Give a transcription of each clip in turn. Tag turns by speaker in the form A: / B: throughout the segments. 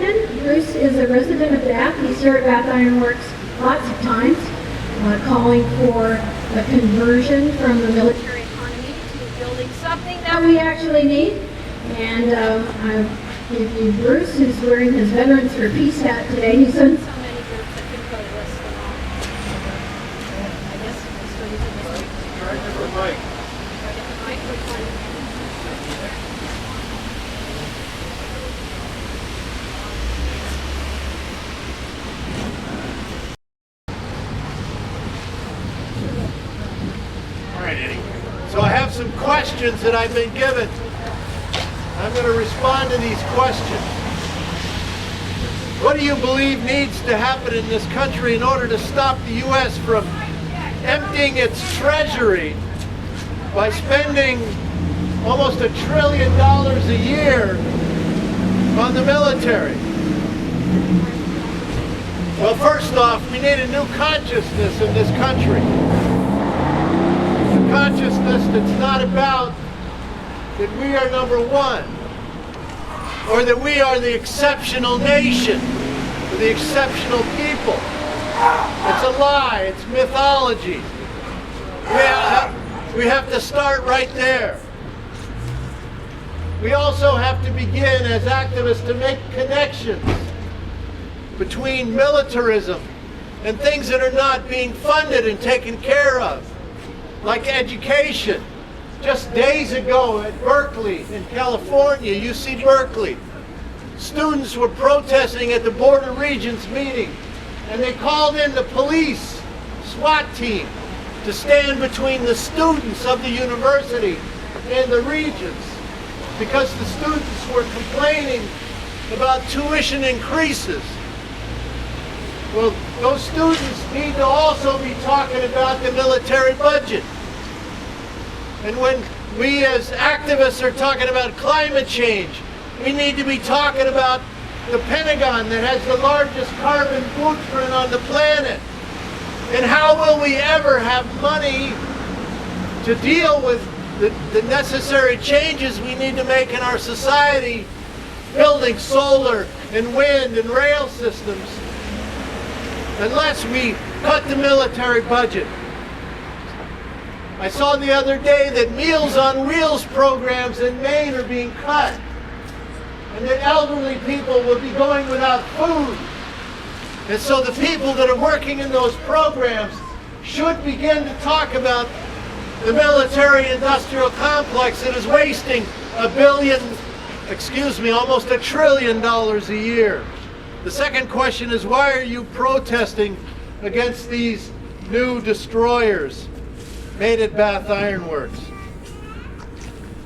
A: Gagnon. Bruce is a resident of Bath. He's here at Bath Iron Works lots of times, calling for a conversion from the military economy to building something that we actually need. And I give you Bruce, who's wearing his Veterans for Peace hat today. He's in so many groups that couldn't put a list them all. I guess I'm still using this mic. Try a different mic. Try a different mic. Which one?
B: So I have some questions that I've been given. I'm going to respond to these questions. What do you believe needs to happen in this country in order to stop the U.S. from emptying its treasury by spending almost $1 trillion a year on the military? Well, first off, we need a new consciousness in this country. Consciousness that's not about that we are number one, or that we are the exceptional nation, or the exceptional people. It's a lie, it's mythology. We have to start right there. We also have to begin as activists to make connections between militarism and things that are not being funded and taken care of, like education. Just days ago at Berkeley in California, UC Berkeley, students were protesting at the Board of Regents meeting, and they called in the police SWAT team to stand between the students of the university and the regents, because the students were complaining about tuition increases. Well, those students need to also be talking about the military budget. And when we as activists are talking about climate change, we need to be talking about the Pentagon that has the largest carbon footprint on the planet. And how will we ever have money to deal with the necessary changes we need to make in our society, building solar and wind and rail systems, unless we cut the military budget? I saw the other day that Meals on Wheels programs in Maine are being cut, and that elderly people will be going without food. And so the people that are working in those programs should begin to talk about the military-industrial complex that is wasting almost $1 trillion a year. The second question is, why are you protesting against these new destroyers made at Bath Iron Works?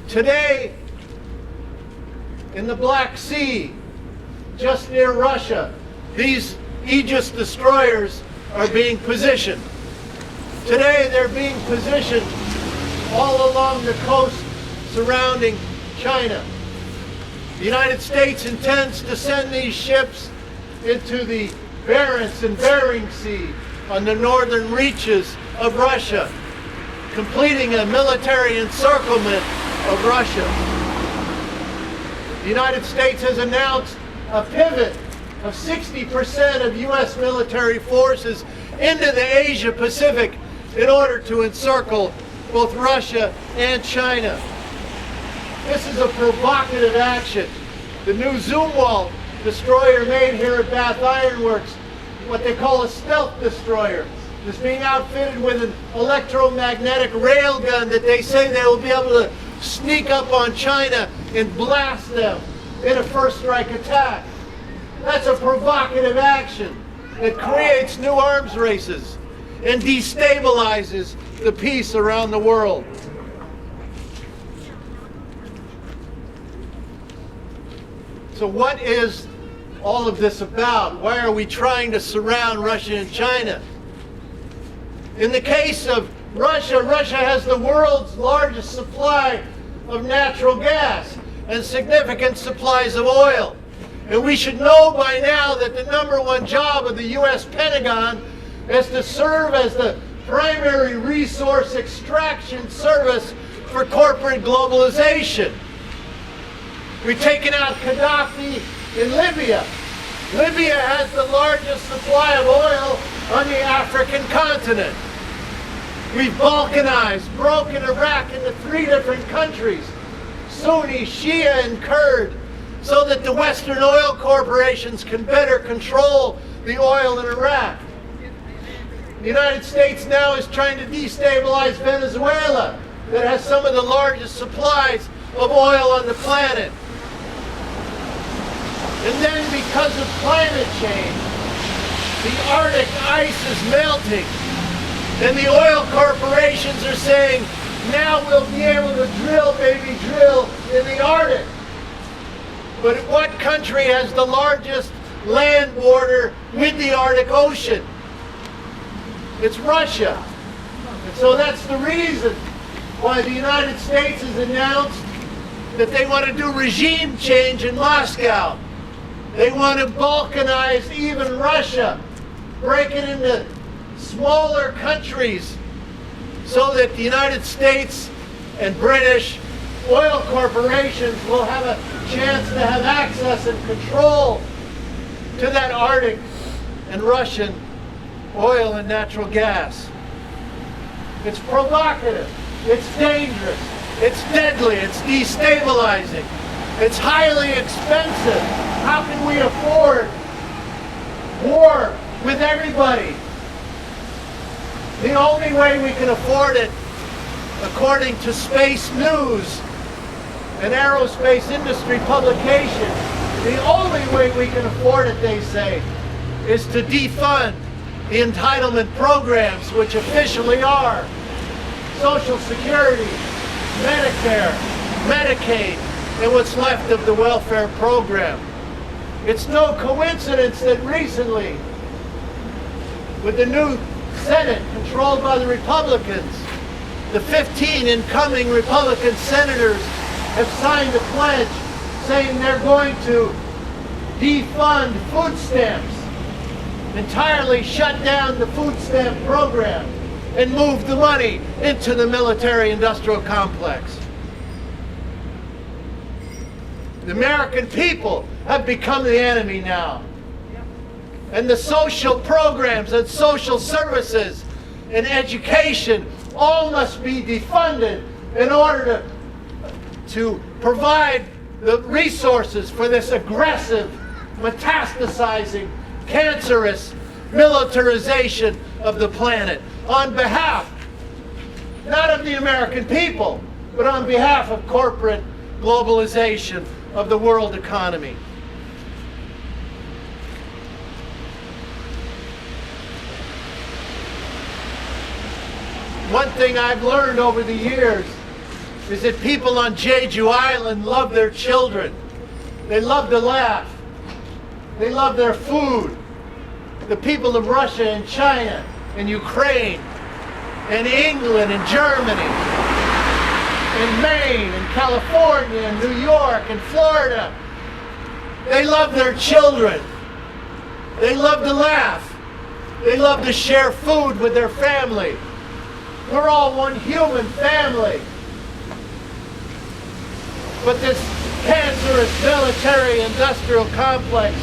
B: Today, in the Black Sea, just near Russia, these Aegis Destroyers are being positioned. Today, they're being positioned all along the coast surrounding China. The United States intends to send these ships into the Barents and Bering Sea on the northern reaches of Russia, completing a military encirclement of Russia. The United States has announced a pivot of 60% of U.S. military forces into the Asia Pacific in order to encircle both Russia and China. This is a provocative action. The new Zumwalt destroyer made here at Bath Iron Works, what they call a stealth destroyer, is being outfitted with an electromagnetic railgun that they say they will be able to sneak up on China and blast them in a first strike attack. That's a provocative action that creates new arms races and destabilizes the peace around the world. So what is all of this about? Why are we trying to surround Russia and China? In the case of Russia, Russia has the world's largest supply of natural gas and significant supplies of oil. And we should know by now that the #1 job of the U.S. Pentagon is to serve as the primary resource extraction service for corporate globalization. We've taken out Gaddafi in Libya, Libya has the largest supply of oil on the African continent. We've balkanized, broken Iraq into 3 different countries, Sunni, Shia, and Kurd, so that the Western oil corporations can better control the oil in Iraq. The United States now is trying to destabilize Venezuela, that has some of the largest supplies of oil on the planet. And then because of climate change, the Arctic ice is melting. And the oil corporations are saying, now we'll be able to drill, baby, drill in the Arctic. But what country has the largest land border with the Arctic Ocean? It's Russia. And so that's the reason why the United States has announced that they want to do regime change in Moscow. They want to balkanize even Russia, break it into smaller countries so that the United States and British oil corporations will have a chance to have access and control to that Arctic and Russian oil and natural gas. It's provocative, it's dangerous, it's deadly, it's destabilizing, it's highly expensive. How can we afford war with everybody? The only way we can afford it, according to Space News, an aerospace industry publication, the only way we can afford it, they say, is to defund the entitlement programs, which officially are Social Security, Medicare, Medicaid, and what's left of the welfare program. It's no coincidence that recently, with the new Senate controlled by the Republicans, the 15 incoming Republican senators have signed a pledge saying they're going to defund food stamps, entirely shut down the food stamp program, and move the money into the military-industrial complex. The American people have become the enemy now. And the social programs and social services and education all must be defunded in order to provide the resources for this aggressive, metastasizing, cancerous militarization of the planet on behalf, not of the American people, but on behalf of corporate globalization of the world economy. One thing I've learned over the years is that people on Jeju Island love their children. They love to laugh. They love their food. The people of Russia and China and Ukraine and England and Germany and Maine and California and New York and Florida, they love their children. They love to laugh. They love to share food with their family. We're all one human family. But this cancerous military-industrial complex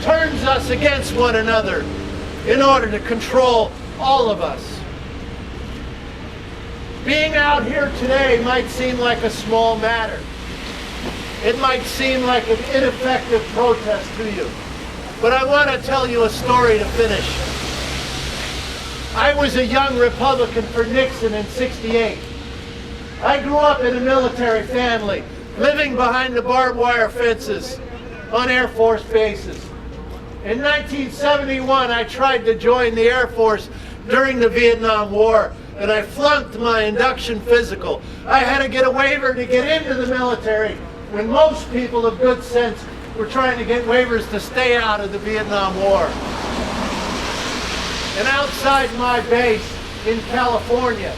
B: turns us against one another in order to control all of us. Being out here today might seem like a small matter. It might seem like an ineffective protest to you. But I want to tell you a story to finish. I was a young Republican for Nixon in '68. I grew up in a military family, living behind the barbed wire fences on Air Force bases. In 1971, I tried to join the Air Force during the Vietnam War, and I flunked my induction physical. I had to get a waiver to get into the military, when most people of good sense were trying to get waivers to stay out of the Vietnam War. And outside my base in California,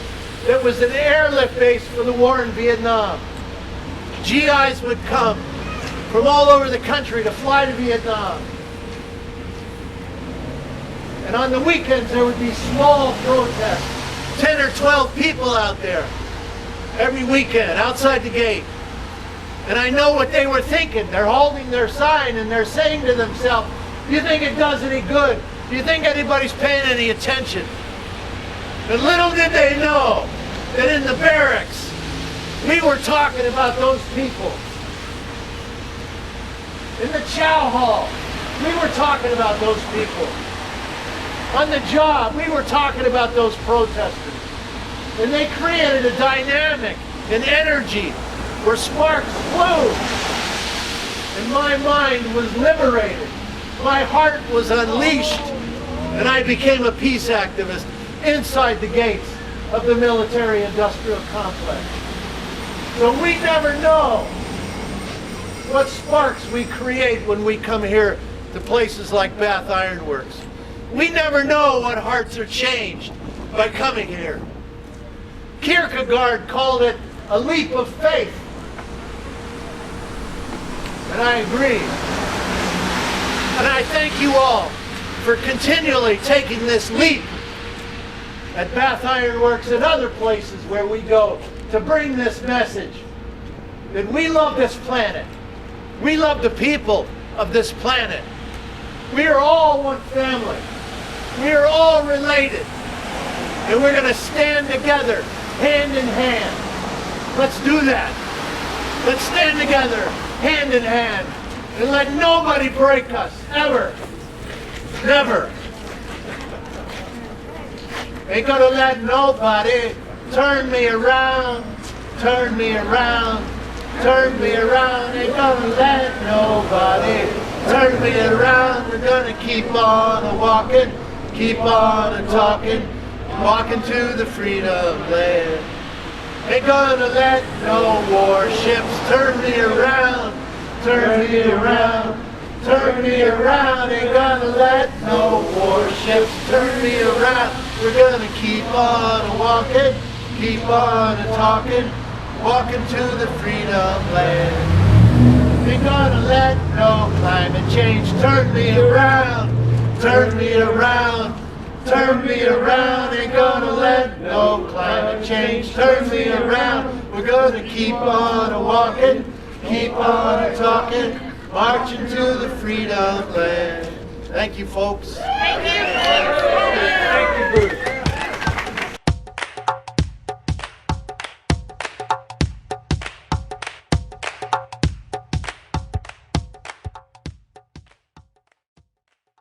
B: there was an airlift base for the war in Vietnam. GIs would come from all over the country to fly to Vietnam. And on the weekends there would be small protests, 10 or 12 people out there every weekend outside the gate. And I know what they were thinking. They're holding their sign and they're saying to themselves, Do you think it does any good? Do you think anybody's paying any attention? And little did they know that in the barracks, we were talking about those people. In the chow hall, we were talking about those people. On the job, we were talking about those protesters. And they created a dynamic, an energy, where sparks flew. And my mind was liberated. My heart was unleashed. And I became a peace activist inside the gates of the military-industrial complex. So we never know what sparks we create when we come here to places like Bath Iron Works. We never know what hearts are changed by coming here. Kierkegaard called it a leap of faith. And I agree. And I thank you all for continually taking this leap at Bath Iron Works and other places where we go to bring this message that we love this planet. We love the people of this planet. We are all one family. We are all related. And we're going to stand together, hand in hand. Let's do that. Let's stand together, hand in hand, and let nobody break us, ever. Never. Ain't gonna let nobody turn me around, turn me around, turn me around. Ain't gonna let nobody turn me around. We're gonna keep on a-walking, keep on a-talking, walking to the freedom land. Ain't gonna let no warships turn me around, turn me around, turn me around. Ain't gonna let no warships turn me around. We're gonna keep on a-walking, keep on a-talking, walking to the freedom land. Ain't gonna let no climate change turn me around, turn me around, turn me around. Ain't gonna let no climate change turn me around. We're gonna keep on a-walking, keep on a-talking, marching to the freedom land. Thank you, folks.
A: Thank you.
B: Thank you, Bruce.